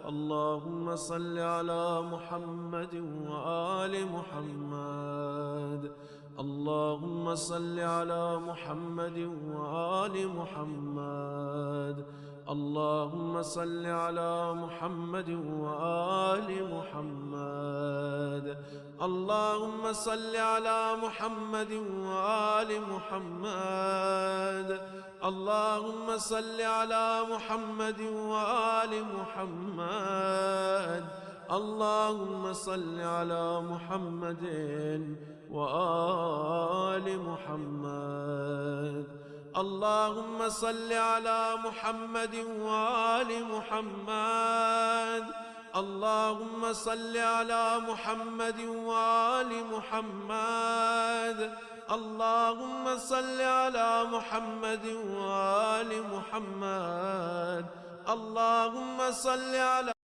اللهم صل على محمد وآل محمد. اللهم صل على محمد وآل محمد. اللهم صل على محمد وآل محمد. اللهم صل على محمد وآل محمد. اللهم صل على محمد وآل محمد. اللهم صل على محمد وآل محمد. اللهم صل على محمد وآل محمد. اللهم صل على محمد وآل محمد. اللهم صل على محمد وآل محمد. اللهم صل على